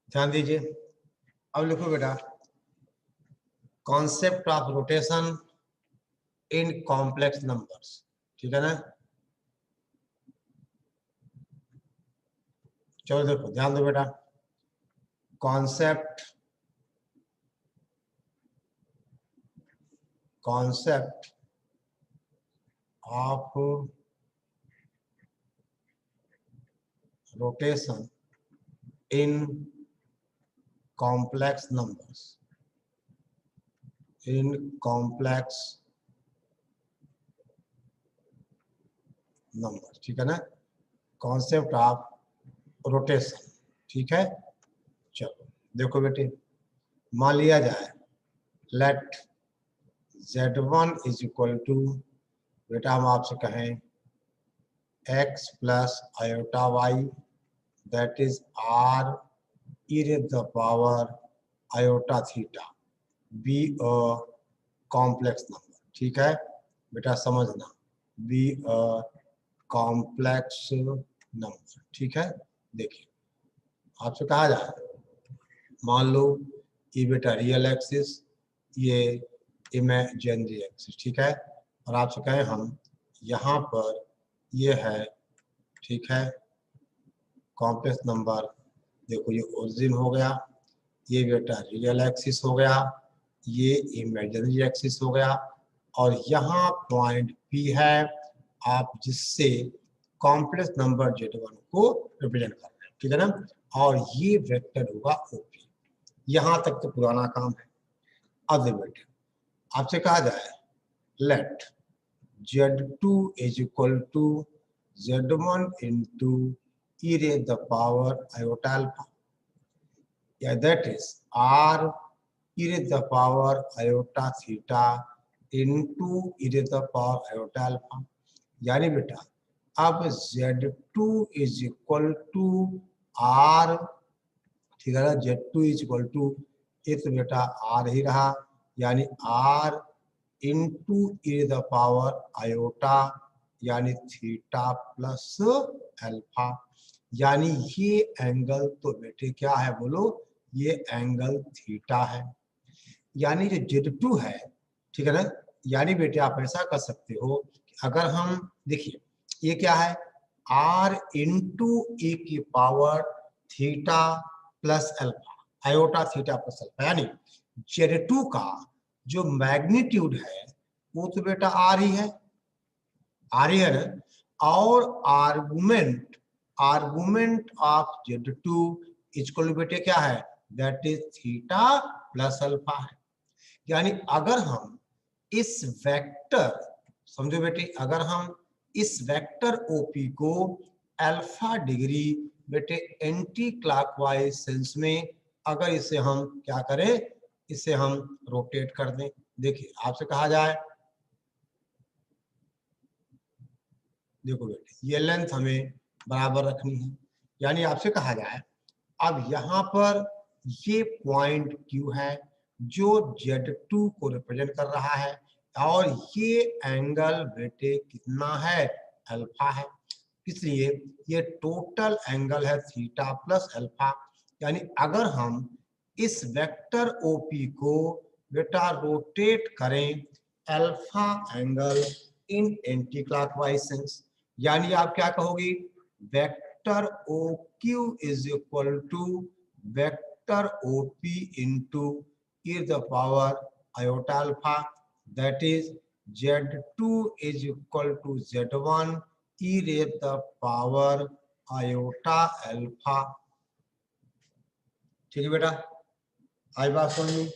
ध्यान दीजिए। अब लिखो बेटा, concept of rotation in complex numbers. ठीक है ना। चलो देखो, ध्यान दो बेटा, concept of rotation in complex numbers, in complex number. ठीक है ना, कॉन्सेप्ट ऑफ रोटेशन। ठीक है। चलो देखो बेटे, मान लिया जाए late z1 is equal to, बेटा हम आपसे कहें x प्लस आयोटा वाई, that is r e raised the power iota theta be a complex number। ठीक है बेटा, समझना, be a complex number। ठीक है। देखिए आपसे कहा जाए, मान लो ये बेटा रियल एक्सिस, ये इमेजिनरी एक्सिस। ठीक है। और आपसे कहें हम यहाँ पर ये है, ठीक है, कॉम्प्लेक्स नंबर। देखो ये ओरिजिन हो गया, ये बेटा रियल एक्सिस हो गया, ये इमेजिनरी एक्सिस हो गया, और यहाँ पॉइंट P है, आप जिससे कॉम्प्लेक्स नंबर Z1 को रिप्रेजेंट कर रहे हैं। ठीक है ना। और ये वेक्टर होगा OP। यहाँ तक तो पुराना काम है। अब बेटे आपसे कहा जाए let Z2 is equal to Z1 into e raised the power iota alpha, yeah, that is r e raised the power iota theta into e raised the power iota alpha। यानी बेटा अब Z2 is equal to r, ठीक है ना, Z2 is equal to, ये तो बेटा r ही रहा, यानी r into e raised the power iota, यानी थीटा प्लस अल्फा। यानी ये एंगल तो बेटे क्या है बोलो, ये एंगल थीटा है। यानी जो Z2 है, ठीक है ना, यानी बेटे आप ऐसा कर सकते हो कि अगर हम देखिए ये क्या है, r इंटू e की power theta plus alpha, iota theta plus alpha, यानी Z2 का जो मैग्नीट्यूड है वो तो बेटा r ही है, r ही है ना, और आर्गुमेंट ऑफ Z2 इक्वल बेटे क्या है, that is theta plus alpha है। यानी अगर हम इस वेक्टर, समझो बेटे, अगर हम इस वेक्टर OP को अल्फा डिग्री बेटे एंटी क्लॉकवाइज सेंस में अगर इसे हम क्या करें, इसे हम रोटेट कर दें। देखिए आपसे कहा जाए, देखो बेटे ये लेंथ हमें बराबर रखनी है, यानी आपसे कहा जाए अब यहाँ पर ये पॉइंट Q है जो Z2 को रिप्रेजेंट कर रहा है, और ये एंगल बेटे कितना है, अल्फा है, इसलिए ये टोटल एंगल है थीटा प्लस अल्फा। यानी अगर हम इस वेक्टर OP को बेटा रोटेट करें alpha angle in anti clockwise sense, यानी आप क्या कहोगी, vector OQ is equal to vector OP into e the power iota alpha, that is Z2 is equal to Z1 e raised the power iota alpha। ठीक है बेटा, आई बात समझ में।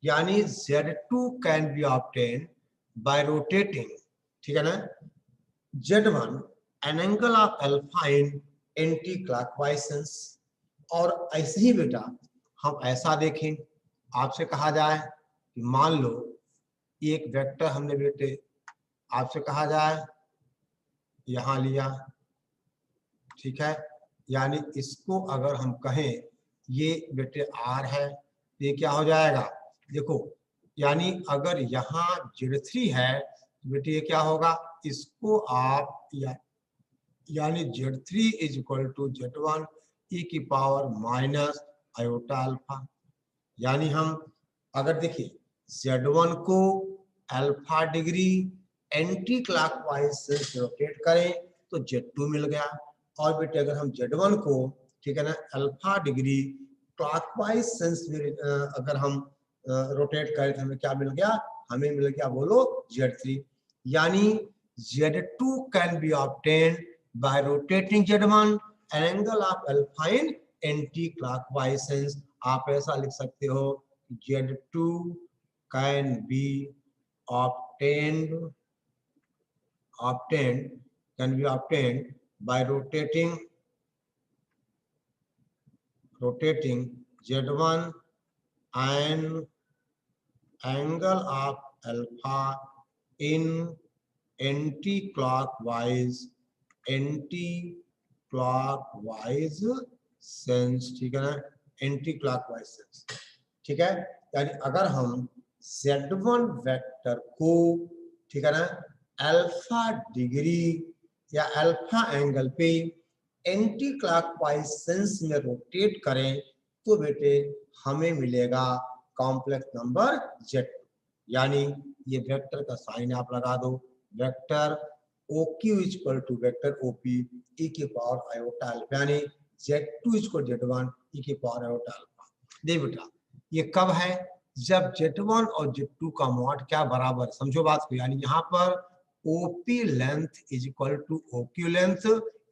यानी Z2 can be obtain bye rotating, ठीक है ना, Z1 an angle of alpha in anti clockwise sense. और ऐसे ही बेटा हम ऐसा देखें, आपसे कहा जाए कि मान लो एक वेक्टर हमने बेटे आपसे कहा जाए यहां लिया, ठीक है, यानी इसको अगर हम कहें ये बेटे R है, तो ये क्या हो जाएगा, देखो यानी अगर यहाँ Z3 है तो बेटे ये क्या होगा, इसको आप यानी Z3 is equal to Z1 e की पावर माइनस आयोटा अल्फा। यानी हम अगर देखिए Z1 को अल्फा डिग्री एंटी क्लॉकवाइज से रोटेट करें तो Z2 मिल गया। और बेटे अगर हम Z1 को, ठीक है ना, अल्फा डिग्री क्लॉकवाइज सेंस में अगर हम रोटेट करें तो हमें क्या मिल गया, हमें मिल गया बोलो Z3। यानी Z2 can be obtained by rotating Z1 an angle of alpha in anti clockwise sense. आप ऐसा लिख सकते हो Z2 can be obtained can be obtained by rotating Z1 and angle of alpha in anti-clockwise sense, ठीक है ना, anti-clockwise sense, ठीक है। यानी अगर हम Z1 वेक्टर को, ठीक है ना, अल्फा डिग्री या अल्फा एंगल पे एंटी क्लॉकवाइज सेंस में रोटेट करें तो बेटे हमें मिलेगा कॉम्प्लेक्स नंबर Z। यानी ये वेक्टर का साइन आप लगा दो, vector OQ equal to vector OP e की पावर आयोटा अल्फा, यानी Z2 इक्वल Z1 e की पावर आयोटा अल्फा। देख बेटा ये कब है, जब Z1 और Z2 का मॉड क्या बराबर, समझो बात को। यानी यहाँ पर OP length is equal to OQ length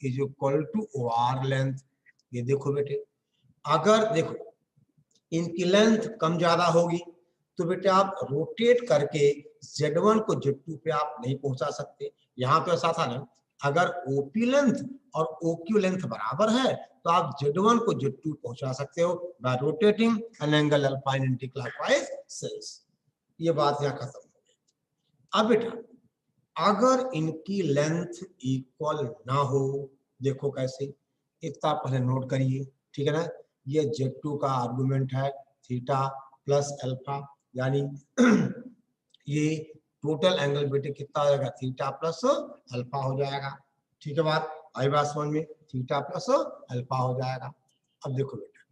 is equal to OR length. ये देखो बेटे अगर देखो इनकी लेंथ कम ज्यादा होगी तो बेटे आप रोटेट करके Z1 को Z2 पे आप नहीं पहुंचा सकते। यहाँ तो ऐसा था ना, अगर OP लेंथ और OQ लेंथ बराबर है तो आप Z1 को Z2 पहुंचा सकते हो bye rotating an angle alpha in anti clockwise sense. ये बात यहाँ खत्म हो गई। अब बेटा अगर इनकी लेंथ इक्वल ना हो, देखो कैसे, इतना पहले नोट करिए, ठीक है ना। ये Z2 का आर्गुमेंट है थीटा प्लस अल्फा, यानी ये टोटल एंगल बेटे कितना हो जाएगा, थीटा प्लस अल्फा हो जाएगा। ठीक है बात, आई बात समझ में, थीटा प्लस अल्फा हो जाएगा। अब देखो बेटा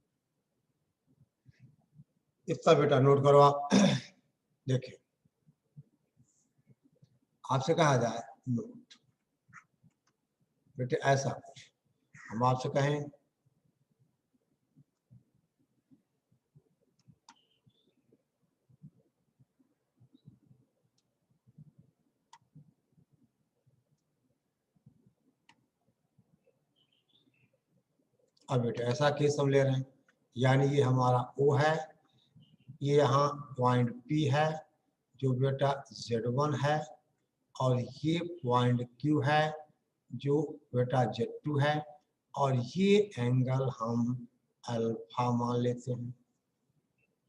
इतना बेटा नोट करो आप। देखिए आपसे कहा जाए नोट बेटे ऐसा, हम आपसे कहें अब बेटा ऐसा केस हम ले रहे हैं, यानी ये हमारा O है, ये यहाँ पॉइंट P है जो बेटा Z1 है, और ये पॉइंट Q है जो बेटा Z2 है, और ये एंगल हम अल्फा मान लेते हैं।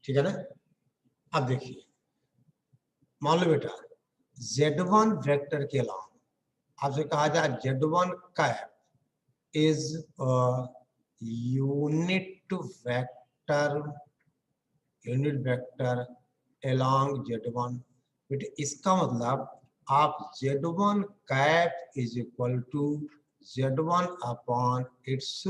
ठीक है ना। अब देखिए मान लो बेटा Z1 वेक्टर के अलावा आपसे कहा जाए Z1 cap is a unit vector along Z1। बेटे इसका मतलब आप Z1 cap is equal to Z1 upon its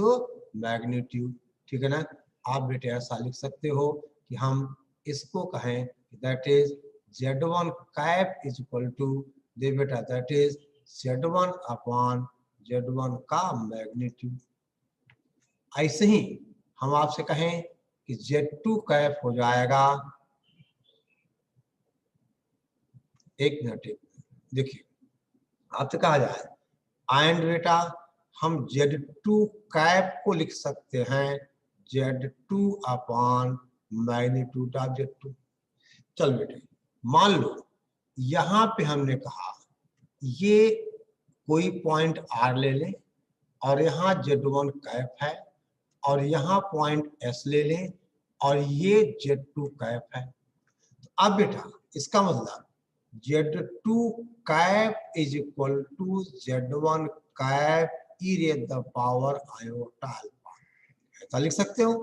magnitude. ठीक है ना। आप बेटे ऐसा लिख सकते हो कि हम इसको कहें that is Z1 cap is equal to, दे बेटा that is Z1 upon Z1 का मैग्नीट्यूड। ऐसे ही हम आपसे कहें कि Z2 कैप हो जाएगा, एक मिनट देखिए आपसे कहा जाए एंड बेटा हम Z2 कैप को लिख सकते हैं Z2 upon magnitude of Z2। चल बेटे मान लो यहाँ पे हमने कहा ये कोई पॉइंट R ले लें और यहाँ Z1 कैप है, और यहाँ पॉइंट S ले लें और ये Z2 कैप है। तो अब बेटा इसका मतलब Z2 cap is equal to Z1 cap e raise the power iota alpha, ऐसा लिख सकते हो,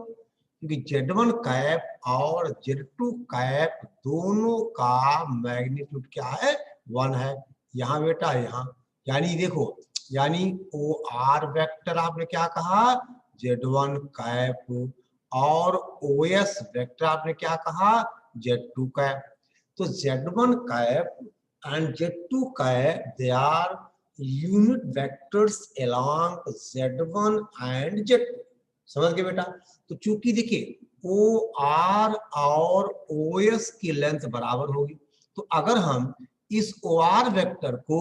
क्योंकि Z1 कैप और Z2 कैप दोनों का मैग्नीट्यूड क्या है, 1 है। यहाँ बेटा यहाँ, यानी देखो यानी OR वेक्टर आपने क्या कहा, Z1 कैप, और ओएस वेक्टर आपने क्या कहा, Z2 कैप। तो Z1 cap and Z2 cap they are unit vectors along Z1 and Z2। समझ गए बेटा। तो चूंकि देखिए ओ आर और ओ एस की लेंथ बराबर होगी, तो अगर हम इस ओ आर वेक्टर को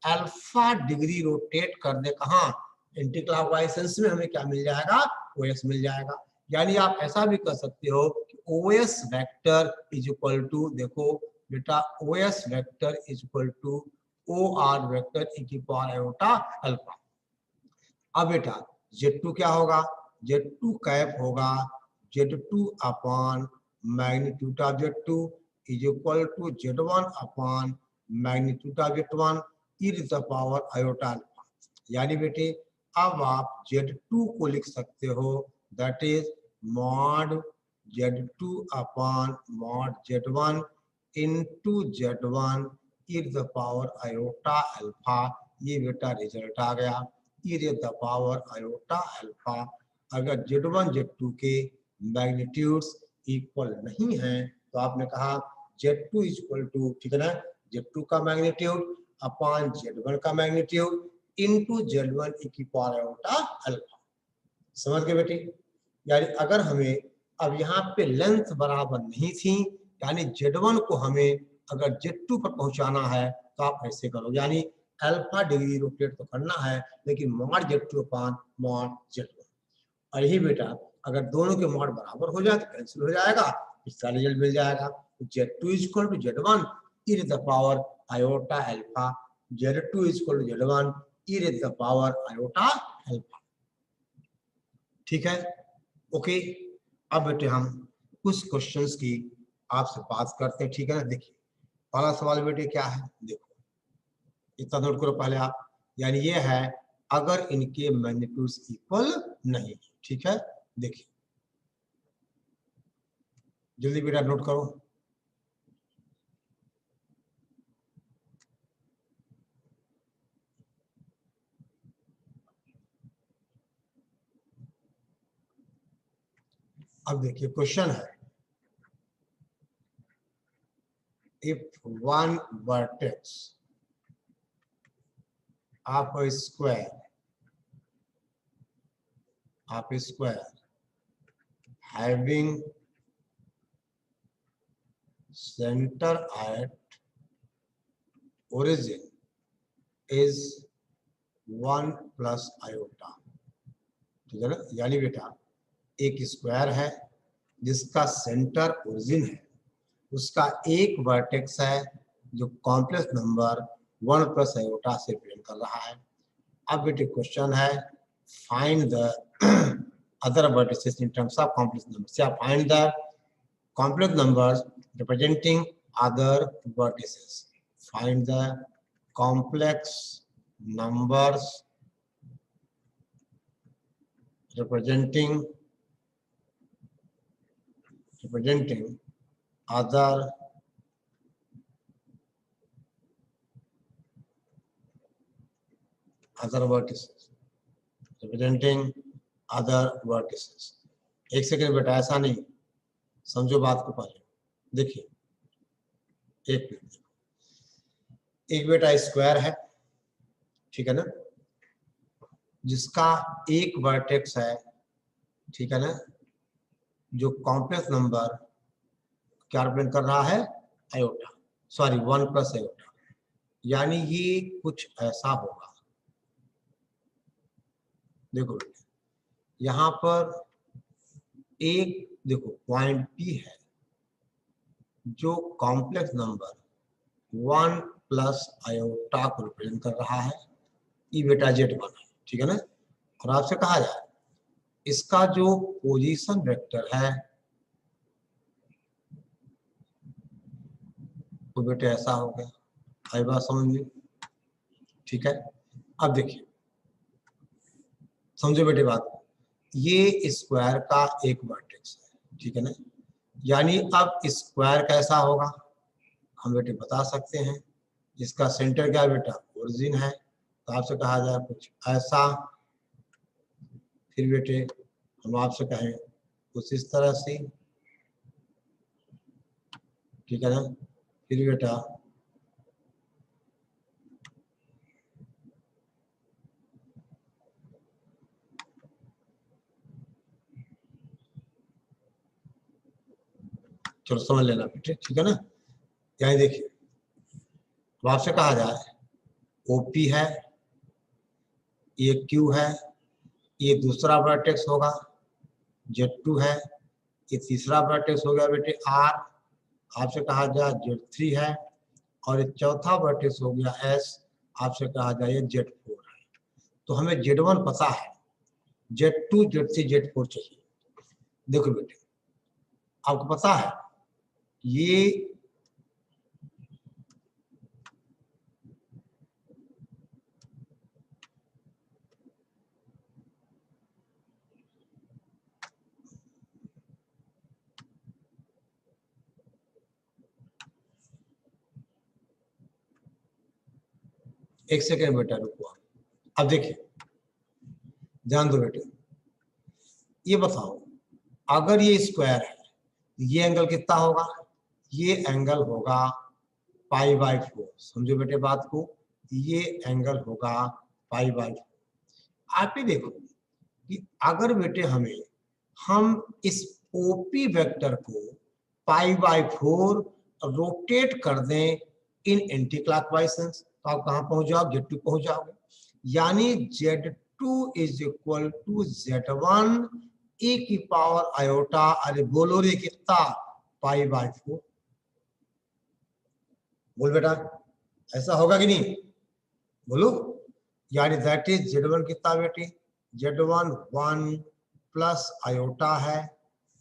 अल्फा डिग्री रोटेट कर दे कहाँ, एंटी क्लॉकवाइज सेंस में, हमें क्या मिल जाएगा, ओ एस मिल जाएगा। यानी आप ऐसा भी कर सकते हो कि O S vector is equal to, देखो बेटा, O S vector is equal to O R vector e की पावर आयोटा अल्फा। अब बेटा Z2 क्या होगा, Z2 कैप होगा Z2 upon magnitude of Z2 is equal to Z1 upon magnitude of Z1 e to the power iota alpha. यानी बेटे अब आप Z2 को लिख सकते हो, that is mod Z2 upon mod Z1 into Z1 e to the power iota alpha. ये बेटा रिजल्ट आ गया, e to the power iota alpha. अगर Z1 Z2 के मैग्नीट्यूड्स इक्वल नहीं है तो आपने कहा Z2 इज इक्वल टू, ठीक है ना, Z2 का मैग्नीट्यूड अपॉन Z1 का मैग्नीट्यूड इनटू Z1 ई की पावर आयोटा अल्फा। समझ गए बेटे। यानी अगर हमें अब यहाँ पे लेंथ बराबर नहीं थी, यानी Z1 को हमें अगर Z2 पर पहुंचाना है तो आप ऐसे करो, यानी अल्फा डिग्री रोटेट तो करना है, लेकिन mod Z2 upon mod Z1। और यही बेटा अगर दोनों के मॉड बराबर हो जाए तो कैंसिल हो जाएगा, इसका रिजल्ट मिल जाएगा Z2 is equal to Z1 e to the power iota alpha, Z2 is equal to Z1 e to the power iota alpha. ठीक है, ओके। अब बेटे हम कुछ क्वेश्चंस की आपसे बात करते हैं, ठीक है ना। देखिए पहला सवाल बेटे क्या है, देखो इतना नोट करो पहले आप, यानी ये है अगर इनके मैग्नीट्यूड्स इक्वल नहीं, ठीक है। देखिए जल्दी बेटा नोट करो। अब देखिए क्वेश्चन है, if one vertex of a square having center at origin is 1 plus iota, ठीक है ना। यानी बेटा एक स्क्वायर है जिसका सेंटर ओरिजिन है, उसका एक वर्टेक्स है जो कॉम्प्लेक्स नंबर 1 प्लस आयोटा से प्रेजेंट कर रहा है। अब बेटे क्वेश्चन है find the other vertices in terms of complex numbers, या find the complex numbers representing other vertices. Find the complex numbers representing other vertices, representing other vertices। एक second बेटा, ऐसा नहीं, समझो बात को पहले। देखिए एक मिनट, एक बेटा स्क्वायर है, ठीक है ना, जिसका एक वर्टेक्स है, ठीक है ना, जो कॉम्प्लेक्स नंबर क्या रिप्रेजेंट कर रहा है, आयोटा, सॉरी 1 प्लस आयोटा। यानी ये कुछ ऐसा होगा, देखो यहाँ पर एक देखो पॉइंट P है जो कॉम्प्लेक्स नंबर 1 प्लस आयोटा को रिप्रेजेंट कर रहा है, ये बेटा Z1 है, ठीक है ना। और आपसे कहा जाए इसका जो पोजीशन वेक्टर है तो बेटे ऐसा हो गया, आई बात समझ में, ठीक है। अब देखिए समझो बेटे बात, ये स्क्वायर का एक वर्टेक्स है, ठीक है ना। यानी अब स्क्वायर कैसा होगा हम बेटे बता सकते हैं, इसका सेंटर क्या बेटा, ओरिजिन है, तो आपसे कहा जाए कुछ ऐसा। फिर बेटे हम आपसे कहें कुछ इस तरह से, ठीक है ना। फिर बेटा चलो समझ लेना बेटे, ठीक है ना। यही देखिए, तो आपसे कहा जाए ओपी है, ये क्यू है, ये दूसरा वर्टेक्स होगा, Z2 है, ये तीसरा वर्टेक्स हो गया बेटे R, आपसे कहा जाए Z3 है, और ये चौथा वर्टेक्स हो गया S, आपसे कहा जाए ये Z4 है। तो हमें Z1 पता है, Z2, Z3, Z4 चाहिए। देखो बेटे, आपको पता है ये एक सेकेंड बेटा रुको। अब देखिए, ध्यान दो बेटे, ये बताओ अगर ये स्क्वायर है, ये एंगल कितना होगा? ये एंगल होगा π/4। समझो बेटे बात को, ये एंगल होगा π/4। आप ही देखो कि अगर बेटे हम इस ओपी वेक्टर को π/4 रोटेट कर दें इन एंटी क्लॉकवाइज सेंस, तो आप कहां पहुंच जाओगे? Z2 पहुंच जाओगे। यानी Z2 is equal to Z1 e की पावर आयोटा, अरे बोलो रे कितना, π/4। बोल बेटा, ऐसा होगा कि नहीं? बोलो। यानी दैट इज Z1 कितना बेटे? Z1 1 प्लस आयोटा है,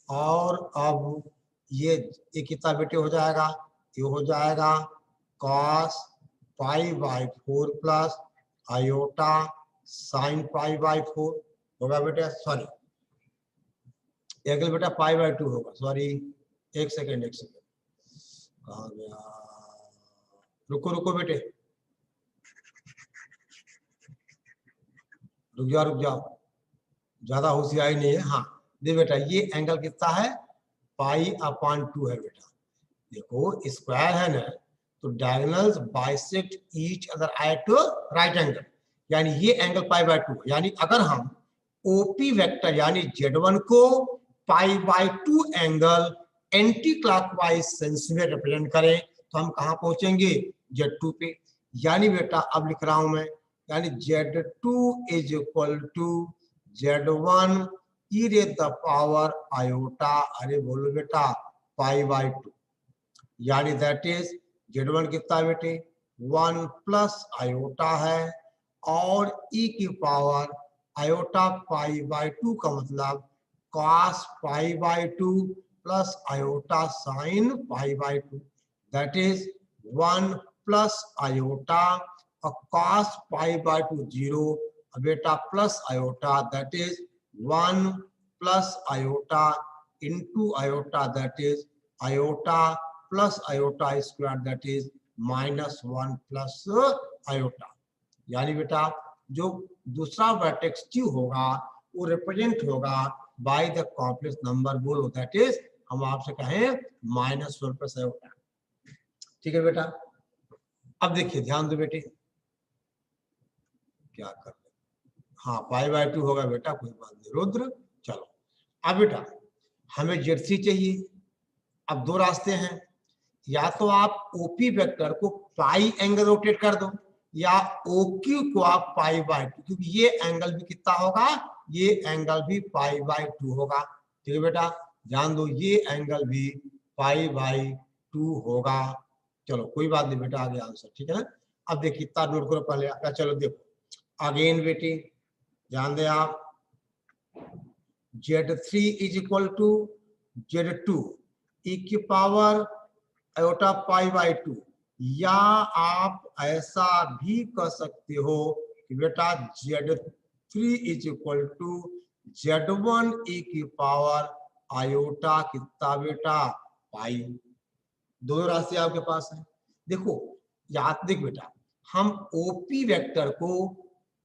और अब ये कितना बेटे हो जाएगा? ये हो जाएगा cos π/4 प्लस आयोटा sin π/4 होगा बेटा। सॉरी, एंगल बेटा π/2 होगा। सॉरी, एक सेकेंड कहाँ गया? रुको रुको बेटे, रुक जाओ, ज्यादा होशियारी नहीं है। हाँ दे बेटा, ये एंगल कितना है? π/2 है बेटा। देखो स्क्वायर है ना, तो diagonals bisect each other at right angle, यानी ये एंगल π/2 है। यानी अगर हम ओपी वेक्टर यानी Z1 को π/2 एंगल एंटी क्लॉकवाइज सेंस में रिप्रेजेंट करें, तो हम कहां पहुंचेंगे? Z2 पे। यानी बेटा अब लिख रहा हूं मैं, यानी Z2 is equal to Z1 e raise the power iota, अरे बोलो बेटा π/2। यानी दैट इज Z1 कितना बेटे? 1 प्लस आयोटा है, और e की पावर आयोटा π/2 का मतलब cos π/2 plus iota sin π/2, that is 1 plus iota और cos π/2 0, बेटा plus iota that is 1 plus iota into iota that is iota plus iota square that is -1 plus iota. यानी बेटा जो दूसरा वर्टेक्स Q होगा वो रिप्रेजेंट होगा बाय द कॉम्प्लेक्स नंबर, बोलो दैट इज हम आपसे कहें -1 प्लस आयोटा। ठीक है बेटा। अब देखिए ध्यान दो बेटे, क्या कर रहे, हाँ π/2 होगा बेटा, कोई बात नहीं रुद्र। चलो अब बेटा हमें Z3 चाहिए। अब दो रास्ते हैं, या तो आप ओपी वेक्टर को पाई एंगल रोटेट कर दो, या ओक्यू को आप π/2, क्योंकि ये एंगल भी कितना होगा? ये एंगल भी π/2 होगा। ठीक है बेटा, ध्यान दो, ये एंगल भी π/2 होगा। चलो कोई बात नहीं बेटा, आगे आंसर। ठीक है ना। अब देखिए कितना नोट करो पहले आपका। चलो देखो अगेन बेटी, ध्यान दें आप, Z3 is equal to Z2 e की पावर आयोटा π/2, या आप ऐसा भी कर सकते हो कि बेटा Z3 is equal to Z1 e की पावर आयोटा कितना बेटा? पाई। दो रास्ते आपके पास है। देखो याद देख बेटा, हम ओपी वेक्टर को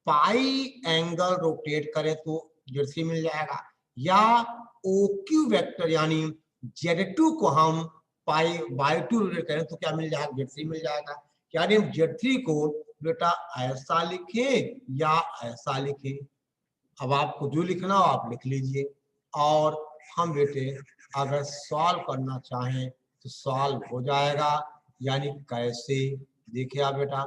पाई एंगल रोटेट करें तो Z3 मिल जाएगा, या OQ वेक्टर यानी Z2 को हम पाई बाई 2 रोटेट करें तो क्या मिल जाएगा, Z3 मिल जाएगा। यानी हम Z3 को बेटा ऐसा लिखें या ऐसा लिखें, अब आपको जो लिखना हो आप लिख लीजिए। और हम बेटे अगर सॉल्व करना चाहें तो सॉल्व हो जाएगा। यानी कैसे, देखिए आप बेटा,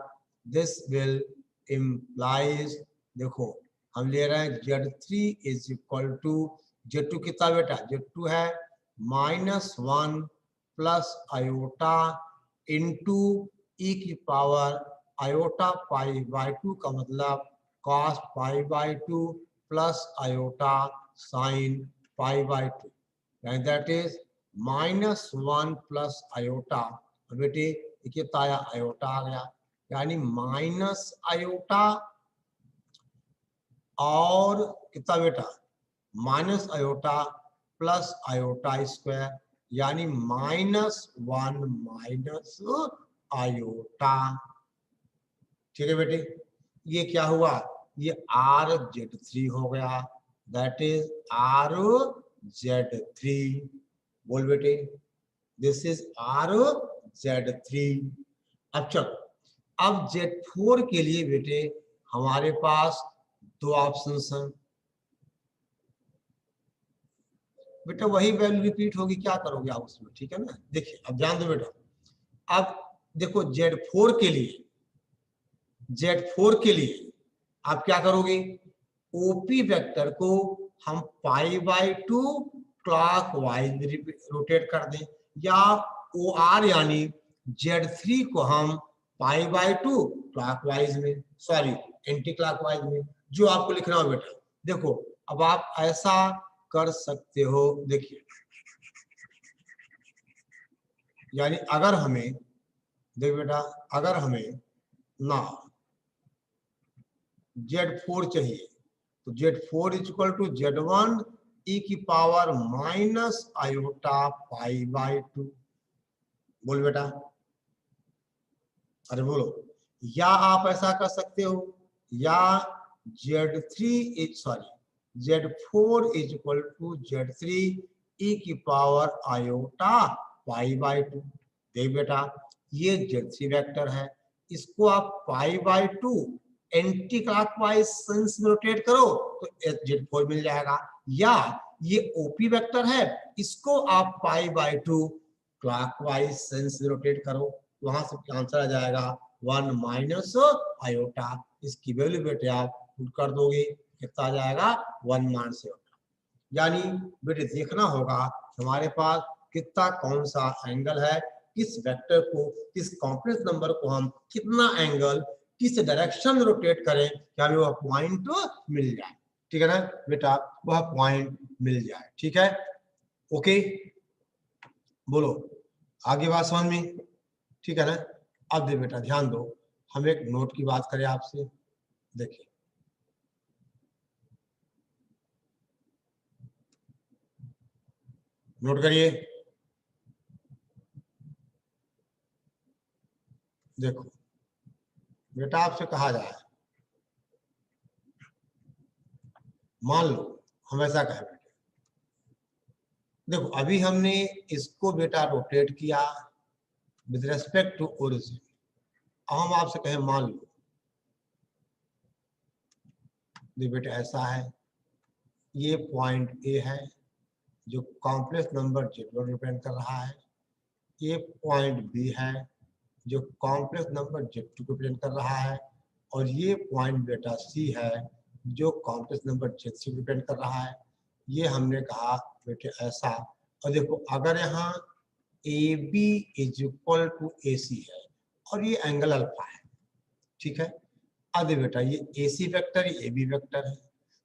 दिस विल इम्प्लाइज, देखो हम ले रहे हैं Z3 is equal to, Z2 कितना बेटा, Z2 है -1 प्लस आयोटा इंटू ई की पावर आयोटा पाई बाई 2 का मतलब cos pi by 2 plus iota sine pi by 2, यानी दैट इज -1 प्लस आयोटा। बेटे कितना आया, आयोटा आ गया, यानी माइनस आयोटा और कितना बेटा minus iota plus iota square, यानी -1 माइनस आयोटा। ठीक है बेटे, ये क्या हुआ, ये RZ3 हो गया, दैट इज RZ3। बोल बेटे, दिस इज RZ3। अब चलो, अब Z4 के लिए बेटे हमारे पास दो ऑप्शंस हैं। बेटा वही वैल्यू रिपीट होगी, क्या करोगे आप उसमें, ठीक है ना। देखिए अब ध्यान दो बेटा, अब देखो Z4 के लिए, Z4 के लिए आप क्या करोगे, OP वेक्टर को हम पाई बाई 2 क्लॉकवाइज रोटेट कर दें, या OR यानी Z3 को हम पाई बाई 2 क्लॉकवाइज में, सॉरी एंटी क्लॉकवाइज में, जो आपको लिखना हो बेटा। देखो अब आप ऐसा कर सकते हो, देखिए यानी अगर हमें, देख बेटा, अगर हमें ना Z4 चाहिए तो Z4 is equal to Z1 ई की power minus iota pi by 2। बोल बेटा, अरे बोलो, या आप ऐसा कर सकते हो, या Z3 is sorry Z4 is equal to Z3 e की पावर आयोटा पाई बाई 2। देख बेटा, ये Z3 वेक्टर है, इसको आप pi by 2 anti clockwise sense में रोटेट करो तो Z4 मिल जाएगा, या ये OP वेक्टर है, इसको आप पाई बाई 2 क्लॉकवाइज सेंस में रोटेट करो, वहां से आंसर आ जाएगा 1 माइनस आयोटा। इसकी वैल्यू बेटे आप पुट कर दोगे, कितना आ जाएगा 1 माइनस आयोटा। यानी बेटे देखना होगा हमारे पास कितना कौन सा एंगल है, किस वेक्टर को, किस कॉम्प्लेक्स नंबर को हम कितना एंगल किस डायरेक्शन में रोटेट करें कि हमें वह पॉइंट मिल जाए। ठीक है ना बेटा, वह पॉइंट मिल जाए। ठीक है, ओके, बोलो आगे बात समझ में, ठीक है ना। अब दे बेटा ध्यान दो, हम एक नोट की बात करें आपसे, देखिए नोट करिए, देखो बेटा आपसे कहा जाए, मान लो हम ऐसा कहें बेटे, देखो अभी हमने इसको बेटा रोटेट किया विद रेस्पेक्ट टू ओरिजिन। हम आपसे कहें मान लो बेटा ऐसा है, ये पॉइंट ए है जो कॉम्प्लेक्स नंबर Z1 रिप्रेजेंट कर रहा है, ये पॉइंट बी है जो कॉम्प्लेक्स नंबर Z2 को रिप्रेजेंट कर रहा है, और ये पॉइंट बेटा सी है जो कॉम्प्लेक्स नंबर Z3 को रिप्रेजेंट कर रहा है। ये हमने कहा बेटे ऐसा, और देखो अगर यहाँ A B is equal to A C है और ये एंगल अल्फा है, ठीक है। अब बेटा ये ए सी वेक्टर, ये ए बी वेक्टर है,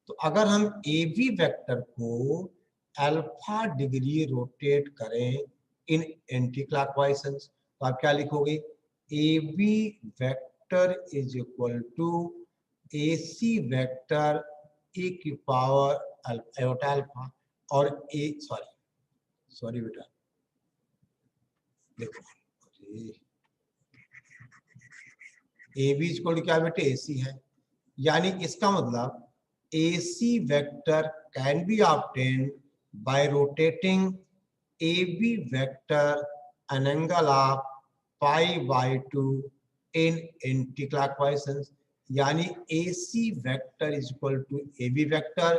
तो अगर हम ए बी वेक्टर को अल्फा डिग्री रोटेट करें इन एंटी क्लॉकवाइज तो आप क्या लिखोगे, A B vector is equal to A C vector e की पावर आयोटा अल्फा, और ए सॉरी बेटा देखो, ए बी इक्वल टू क्या बेटे ए सी है, यानी इसका मतलब A C vector can be obtained by rotating AB vector an angle of pi by 2 in anti-clockwise sense, यानी AC vector is equal to AB vector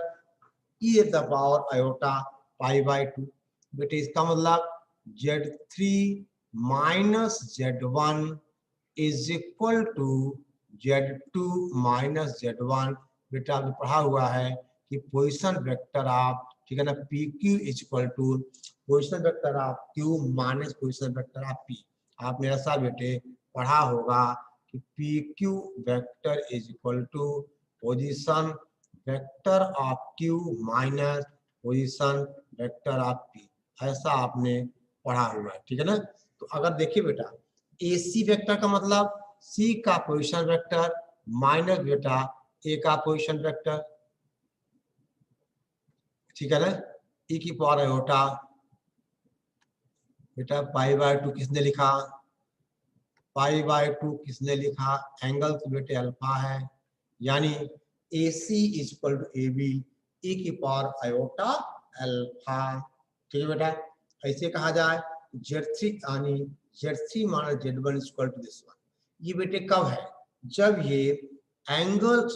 e to the power iota pi by 2। बेटे इसका मतलब Z3 minus Z1 is equal to Z2 minus Z1। बेटा आपने पढ़ा हुआ है कि पोजीशन वेक्टर आप, ठीक है ना, P Q is equal to position vector of Q minus position vector of P. आपने ऐसा बेटे पढ़ा होगा कि P Q vector is equal to position vector of Q minus position vector of P, ऐसा आपने पढ़ा हुआ है, ठीक है ना। तो अगर देखिए बेटा AC वेक्टर का मतलब C का पोजीशन वेक्टर माइनस बेटा A का पोजीशन वेक्टर, ठीक है ना, e की पावर आयोटा बेटा पाई बाय 2 किसने लिखा, पाई बाय 2 किसने लिखा, एंगल तो बेटे अल्फा है, यानी AC is equal to AB e की पावर आयोटा अल्फा, ठीक है बेटा। ऐसे कहा जाए Z3 यानी Z3 minus Z1 is equal to this one. ये बेटे कब है, जब ये एंगल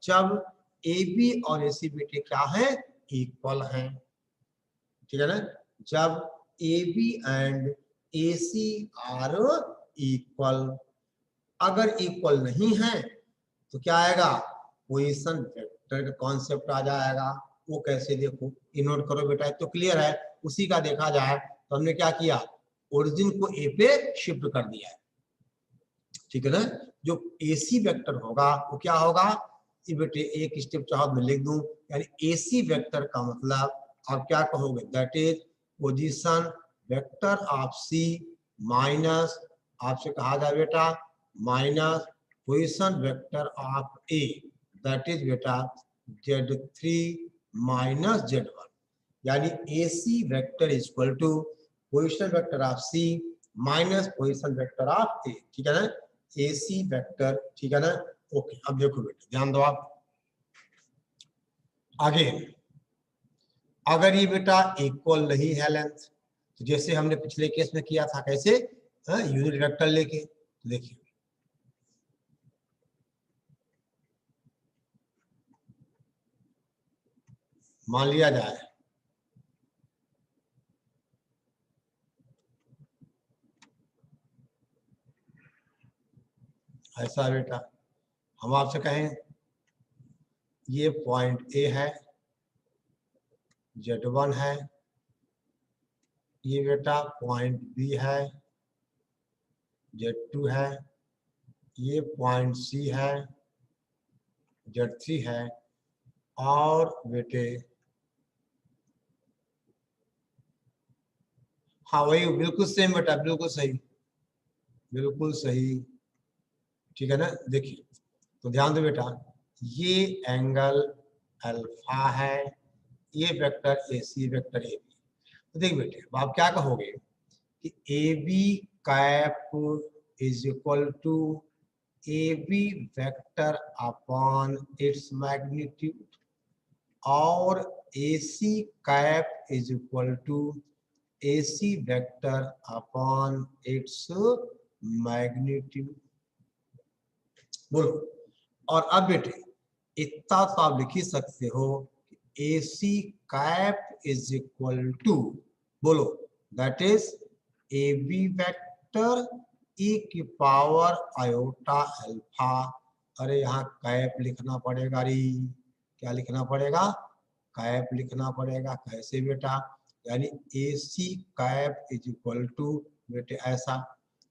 जब AB और AC बेटे क्या है, इक्वल हैं, ठीक है ना। जब AB and AC are equal, अगर इक्वल नहीं है तो क्या आएगा, पोजीशन वेक्टर का कॉन्सेप्ट आ जाएगा। वो कैसे देखो, ये नोट करो बेटा, तो क्लियर है। उसी का देखा जाए तो हमने क्या किया, ओरिजिन को ए पे शिफ्ट कर दिया है, ठीक है ना। जो AC वेक्टर होगा वो क्या होगा, ये बेटे एक स्टेप चाहो मैं लिख दूं, यानी AC वेक्टर का मतलब आप क्या कहोगे, that is position vector of C minus, आपसे कहा जाए बेटा minus position vector of A, that is बेटा Z3 माइनस Z1, यानी AC vector is equal to position vector of C minus position vector of A, ठीक है ना, AC vector, ठीक है ना। ओके, अब देखो बेटा ध्यान दो आप आगे, अगर ये बेटा इक्वल नहीं है लेंथ, तो जैसे हमने पिछले केस में किया था, कैसे यूनिट वेक्टर लेके, तो देखिए मान लिया जाए ऐसा बेटा, हम आपसे कहें ये पॉइंट A है, Z1 है, ये बेटा पॉइंट B है, Z2 है, ये पॉइंट C है, Z3 है, और बेटे हाँ वही बिल्कुल सेम बेटा, बिल्कुल सही, बिल्कुल सही, ठीक है ना। देखिए तो ध्यान दो बेटा, ये एंगल अल्फा है, ये वेक्टर AC वेक्टर AB, तो देखिए बेटे आप क्या कहोगे कि AB cap is equal to AB vector upon its magnitude, और AC cap is equal to AC vector upon its magnitude, बोलो। और अब बेटे इतना तो आप लिख ही सकते हो कि AC cap is equal to, बोलो, that is AB vector e की पावर आयोटा अल्फा, अरे यहाँ कैप लिखना पड़ेगा री, क्या लिखना पड़ेगा, कैप लिखना पड़ेगा, कैसे बेटा, यानी AC cap is equal to बेटे ऐसा,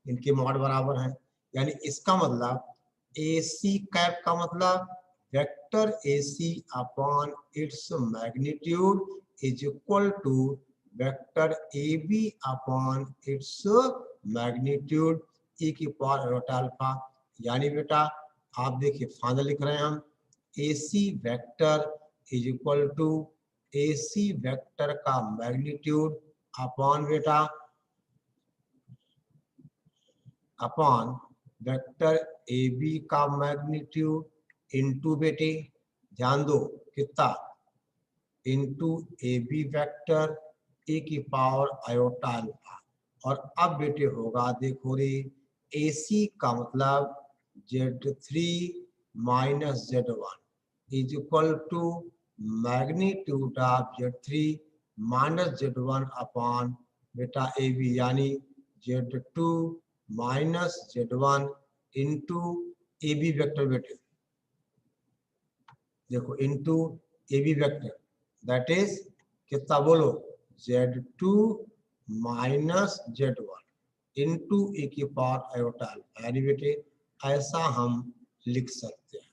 इनके मॉड बराबर हैं, यानी इसका मतलब AC कैप का मतलब vector AC upon its magnitude is equal to vector AB upon its magnitude e की पावर आयोटा अल्फा, यानी बेटा आप देखिए फाइनल लिख रहे हैं हम, AC vector is equal to AC vector का मैग्नीट्यूड अपॉन बेटा अपॉन वेक्टर AB का मैग्नीट्यूड इनटू बेटे ध्यान दो कितना into A B vector e की पावर आयोटा अल्फा। और अब बेटे होगा देखो रे AC का मतलब Z3 minus Z1 is equal to magnitude of Z3 minus Z1 upon बेटा AB, यानी Z2 minus Z1 into AB vector बेटे, देखो into AB vector that is कितना बोलो Z2 माइनस Z1 इंटू ए की पावर आयोटा अल्फा, यानी बेटे ऐसा हम लिख सकते हैं।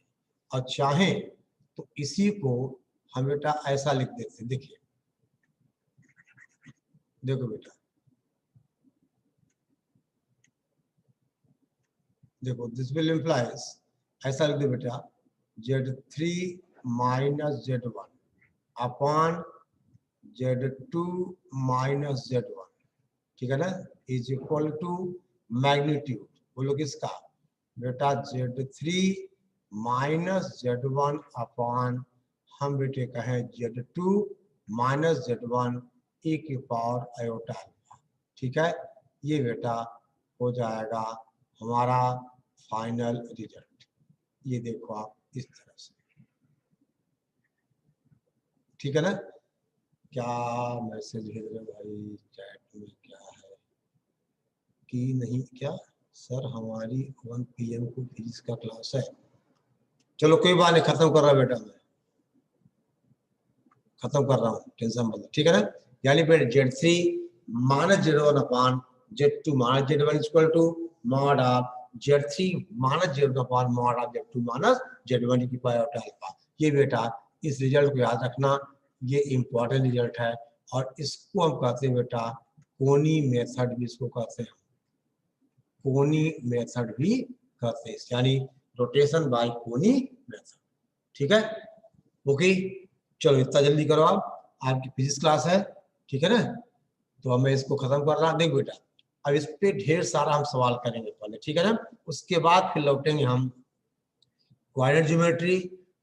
और चाहें तो इसी को हम बेटा ऐसा लिख देते हैं, देखिए देखो बेटा, देखो दिस विल इम्प्लाइज, ऐसा लिख दो बेटा Z3 minus Z1 upon Z2 minus Z1, ठीक है ना, इज इक्वल टू मैग्नीट्यूड बोलो किसका बेटा Z3 माइनस Z1 अपॉन हम बेटे कहें Z2 माइनस Z1 ए की पावर आयोटा अल्फा, ठीक है। ये बेटा हो जाएगा हमारा फाइनल रिजल्ट। ये देखो आप इस तरह से, ठीक है ना। क्या मैसेज भेज रहे भाई चैट में, क्या है कि नहीं क्या सर हमारी 1 PM को फिजिक्स का क्लास है। चलो कोई बात नहीं, खत्म कर रहा बेटा, मैं खत्म कर रहा हूँ, टेंशन मत, ठीक है ना। यानी फिर Z3 minus Z1 upon Z2 minus Z1 equal to mod of Z3 minus Z1 upon mod of Z2 minus Z1 की पावर अल्फा। ये बेटा इस रिजल्ट को याद रखना, ये इंपॉर्टेंट रिजल्ट है। और इसको हम कहते हैं बेटा कोनी मेथड भी इसको कहते हैं, कोनी मेथड भी कहते हैं, यानी रोटेशन बाय कोनी मेथड, ठीक है। ओके चलो इतना जल्दी करो, आप आपकी फिजिक्स क्लास है, ठीक है ना। तो हमें इसको खत्म कर रहा, देख बेटा अब इस पे ढेर सारा हम सवाल करेंगे पहले, ठीक है ना। उसके बाद फिर लौटेंगे हम कोऑर्डिनेट ज्योमेट्री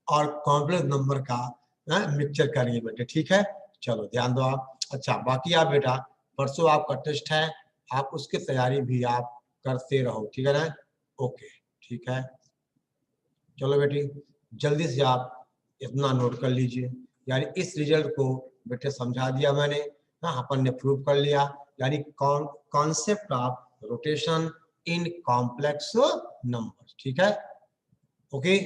और कॉम्प्लेक्स नंबर का मिक्सचर करेंगे बेटे, ठीक है। चलो ध्यान दो आप। अच्छा बाकी आप बेटा परसों आपका टेस्ट है, आप उसकी तैयारी भी आप करते रहो, ठीक है ना। ओके ठीक है, चलो बेटी जल्दी से आप इतना नोट कर लीजिए। यानी इस रिजल्ट को बेटे समझा दिया मैंने, हाँ अपन ने प्रूव कर लिया, यानी concept of rotation in complex number, ठीक है। ओके